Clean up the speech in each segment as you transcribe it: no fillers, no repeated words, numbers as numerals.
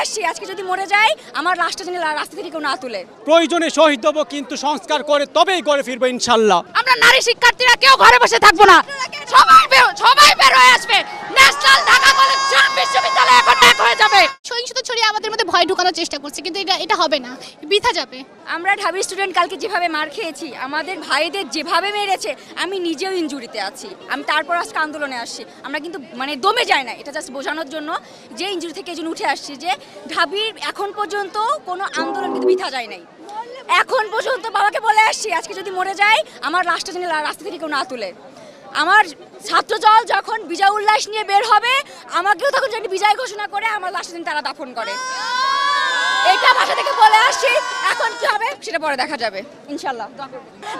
আসছি, আজকে যদি মরে যাই আমার লাশটা যেন রাস্তা থেকে কেউ না তুলে। প্রয়োজনে শহীদ হব, কিন্তু সংস্কার করে তবেই ঘরে ফিরবো ইনশাল্লাহ। আমরা নারী শিক্ষার্থীরা কেউ ঘরে বসে থাকবো না, সবাই বের হয়ে আসবে। ন্যাশনাল ঢাকা কলেজ বিশ্ববিদ্যালয় এখন এক হয়ে যাবে। সহিংসতা ছড়িয়ে আমাদের মধ্যে ভয় ঢোকানোর চেষ্টা করছে, কিন্তু এটা হবে না, বৃথা যাবে। আমরা ঢাবি স্টুডেন্ট কালকে যেভাবে মার খেয়েছি, আমাদের ভাইদের যেভাবে মেরেছে, আমি নিজেও ইনজুরিতে আছি। আমি তারপর আজকে আন্দোলনে আসছি। আমরা কিন্তু দমে যাই না, এটা জাস্ট বোঝানোর জন্য যে ইনজুরি থেকে এই জন্য উঠে আসছি যে ঢাবির এখন পর্যন্ত কোনো আন্দোলন কিন্তু বৃথা যায় নাই। এখন পর্যন্ত বাবাকে বলে আসছি, আজকে যদি মরে যাই আমার লাশটা যেন রাস্তা থেকে কেউ না তুলে। আমার ছাত্রদল যখন বিজয় উল্লাস নিয়ে বের হবে, আমাকেও তখন যদি বিজয় ঘোষণা করে আমার লাশটা যেন তারা দাফন করে। এটা ভাষা থেকে বলে আসছি, এখন কি হবে সেটা পরে দেখা যাবে ইনশাল্লাহ।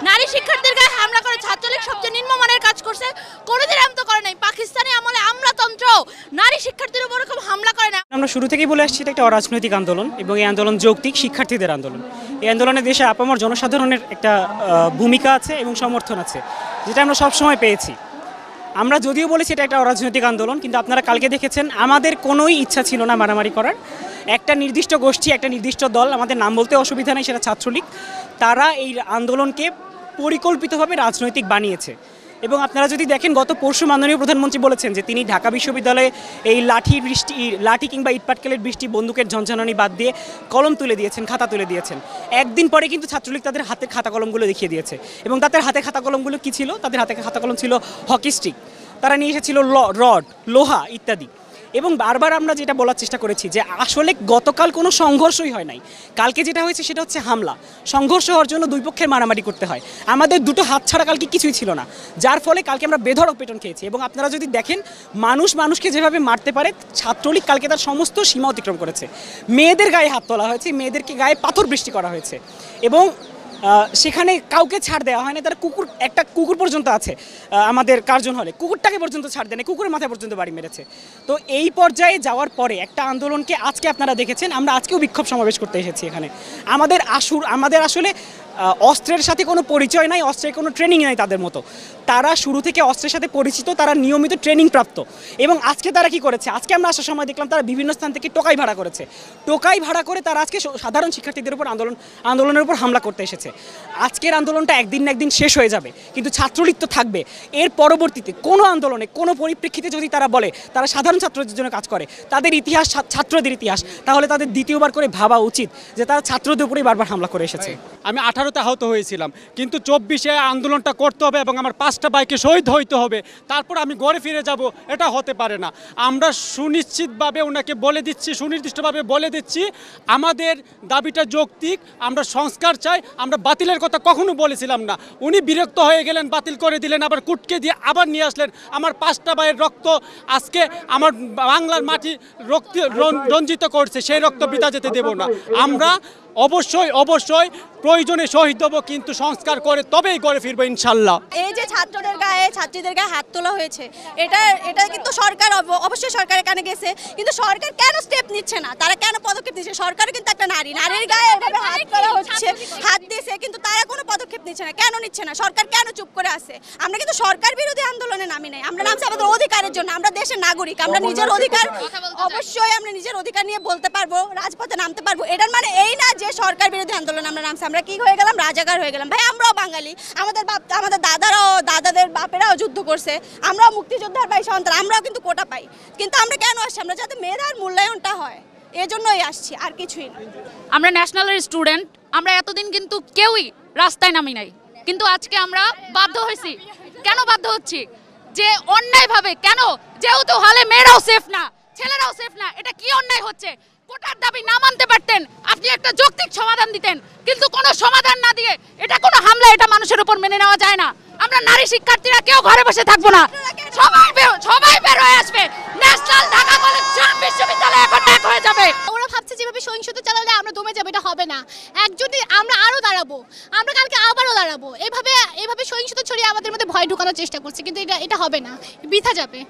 নারী শিক্ষার্থীদের গায়ে হামলা করে ছাত্রলীগ সবচেয়ে নিম্নমানের কাজ করছে, কোনোদিন এমন তো করে নাই। পাকিস্তানি আমলে আমলাতন্ত্র নারী শিক্ষার্থীর উপর এরকম হামলা করে না। আমরা শুরু থেকেই বলে আসছি এটা একটা অরাজনৈতিক আন্দোলন, এবং এই আন্দোলন যৌক্তিক শিক্ষার্থীদের আন্দোলন। এই আন্দোলনে দেশের আপামর জনসাধারণের একটা ভূমিকা আছে এবং সমর্থন আছে, যেটা আমরা সবসময় পেয়েছি। আমরা যদিও বলেছি এটা একটা অরাজনৈতিক আন্দোলন, কিন্তু আপনারা কালকে দেখেছেন আমাদের কোনোই ইচ্ছা ছিল না মারামারি করার। একটা নির্দিষ্ট গোষ্ঠী, একটা নির্দিষ্ট দল, আমাদের নাম বলতে অসুবিধা নেই, সেটা ছাত্রলীগ, তারা এই আন্দোলনকে পরিকল্পিতভাবে রাজনৈতিক বানিয়েছে। এবং আপনারা যদি দেখেন, গত পরশু মাননীয় প্রধানমন্ত্রী বলেছেন যে তিনি ঢাকা বিশ্ববিদ্যালয়ে এই লাঠি কিংবা ইটপাটকেলের বৃষ্টি, বন্দুকের ঝনঝনানি বাদ দিয়ে কলম তুলে দিয়েছেন, খাতা তুলে দিয়েছেন। একদিন পরে কিন্তু ছাত্রলীগ তাদের হাতে খাতা কলমগুলো দেখিয়ে দিয়েছে। এবং তাদের হাতে খাতা কলমগুলো কী ছিল? তাদের হাতে খাতা কলম ছিল হকি স্টিক, তারা নিয়ে এসেছিল রড, লোহা ইত্যাদি। এবং বারবার আমরা যেটা বলার চেষ্টা করেছি যে আসলে গতকাল কোনো সংঘর্ষই হয় নাই, কালকে যেটা হয়েছে সেটা হচ্ছে হামলা। সংঘর্ষ হওয়ার জন্য দুই পক্ষের মারামারি করতে হয়, আমাদের দুটো হাত ছাড়া কালকে কিছুই ছিল না, যার ফলে কালকে আমরা বেধড়ক পেটন খেয়েছি। এবং আপনারা যদি দেখেন মানুষকে যেভাবে মারতে পারে, ছাত্রলীগ কালকে তার সমস্ত সীমা অতিক্রম করেছে। মেয়েদের গায়ে হাত তোলা হয়েছে, মেয়েদেরকে গায়ে পাথর বৃষ্টি করা হয়েছে, এবং সেখানে কাউকে ছাড় দেওয়া হয় না। তার একটা কুকুর পর্যন্ত আছে আমাদের কার্জন হলে, কুকুরটাকে পর্যন্ত ছাড় দেয় না, কুকুরের মাথায় পর্যন্ত বাড়ি মেরেছে। তো এই পর্যায়ে যাওয়ার পরে একটা আন্দোলনকে আজকে আপনারা দেখেছেন, আমরা আজকেও বিক্ষোভ সমাবেশ করতে এসেছি এখানে। আমাদের আসলে অস্ত্রের সাথে কোনো পরিচয় নাই, অস্ত্রের কোনো ট্রেনিং নাই তাদের মতো। তারা শুরু থেকে অস্ত্রের সাথে পরিচিত, তারা নিয়মিত ট্রেনিং প্রাপ্ত। এবং আজকে তারা কি করেছে? আজকে আমরা আসার সময় দেখলাম তারা বিভিন্ন স্থান থেকে টোকাই ভাড়া করেছে। টোকাই ভাড়া করে তারা আজকে সাধারণ শিক্ষার্থীদের উপর আন্দোলনের উপর হামলা করতে এসেছে। আজকের আন্দোলনটা একদিন না একদিন শেষ হয়ে যাবে, কিন্তু ছাত্রলীগ তো থাকবে। এর পরবর্তীতে কোনো আন্দোলনে, কোনো পরিপ্রেক্ষিতে যদি তারা বলে তারা সাধারণ ছাত্রদের জন্য কাজ করে, তাদের ইতিহাস ছাত্রদের ইতিহাস, তাহলে তাদের দ্বিতীয়বার করে ভাবা উচিত যে তারা ছাত্রদের উপরেই বারবার হামলা করে এসেছে। আমি 18তে আহত হয়েছিলাম, কিন্তু 24-এ আন্দোলনটা করতে হবে এবং আমার 5টা বাইকে শহীদ হইতে হবে, তারপর আমি ঘরে ফিরে যাব। এটা হতে পারে না। আমরা সুনিশ্চিতভাবে ওনাকে বলে দিচ্ছি, সুনির্দিষ্টভাবে বলে দিচ্ছি আমাদের দাবিটা যৌক্তিক, আমরা সংস্কার চাই। আমরা বাতিলের কথা কখনো বলেছিলাম না। উনি বিরক্ত হয়ে গেলেন, বাতিল করে দিলেন, আবার কুটকে দিয়ে আবার নিয়ে আসলেন। আমার 5টা ভাইয়ের রক্ত আজকে আমার বাংলার মাটি রঞ্জিত করছে, সেই রক্ত বৃথা যেতে দেব না। আমরা অবশ্যই প্রয়োজনে শহীদ হব, কিন্তু সংস্কার করে তবেই ঘরে ফিরবো ইনশাল্লাহ। এই যে ছাত্রীদের গায়ে হাত তোলা হয়েছে, এটা কিন্তু সরকার অবশ্যই সরকারের কানে গেছে, কিন্তু সরকার কেন স্টেপ নিচ্ছে না? তারা কেন পদক্ষেপ নিচ্ছে? সরকার কিন্তু একটা নারীর গায়ে এভাবে হাত তোলা হচ্ছে, হাত দিয়েছে, কিন্তু তারা কোনো পদক্ষেপ নিচ্ছে না। কেন নিচ্ছে না? সরকার কেন চুপ করে আছে? আমরা কিন্তু সরকার বিরোধী আন্দোলনে নামি নাই, আমরা নামছি আমাদের অধিকারের জন্য। আমরা দেশের নাগরিক, আমরা নিজের অধিকার, অবশ্যই আমরা নিজের অধিকার নিয়ে বলতে পারবো, রাজপথে নামতে পারবো। এটার মানে এই না যে সরকার বিরোধী আন্দোলন আমরা নামছি। আমরা কি হয়ে গেলাম? রাজাকার হয়ে গেলাম। ভাই, আমরাও বাঙালি, আমাদের দাদাদের বাপেরাও যুদ্ধ করছে, আমরাও মুক্তিযোদ্ধার ভাই সন্তান, আমরাও কিন্তু কোটা পাই। কিন্তু আমরা কেন আসছি? আমরা যাতে মেধার মূল্যায়নটা হয়, এজন্যই আসছি, আর কিছুই না। আমরা ন্যাশনালের স্টুডেন্ট, আমরা এতদিন কিন্তু কেউই রাস্তায় নামি নাই, কিন্তু আজকে আমরা বাধ্য হয়েছি। কেন বাধ্য হচ্ছি? যে অন্যায়ভাবে, কেন? যেহেতু হলে মেয়েরাও সেফ না, ছেলেরাও সেফ না। এটা কি অন্যায় হচ্ছে? কোটার দাবি না মানতে পারতেন, আপনি একটা যৌক্তিক সমাধান দিতেন, কিন্তু কোনো সমাধান না দিয়ে এটা কোনো হামলা, এটা মানুষের উপর মেনে নেওয়া যায় না। আমরা নারী শিক্ষার্থীরা কেউ ঘরে বসে থাকবো না, সবাই বের হয়ে আসবে। ন্যাশনাল ঢাকা কলেজ বিশ্ববিদ্যালয় এখন এক হয়ে যাবে। ওরা ভাবছে যেভাবে সহিংসতা চালালে আমরা দমে যাবো, এটা হবে না। একজনই আমরা আরো দাঁড়াবো, আমরা কালকে আবারও দাঁড়াবো। এভাবে সহিংসতা ছড়িয়ে আমাদের মধ্যে ভয় ঢোকানোর চেষ্টা করছে, কিন্তু এটা হবে না, বৃথা যাবে।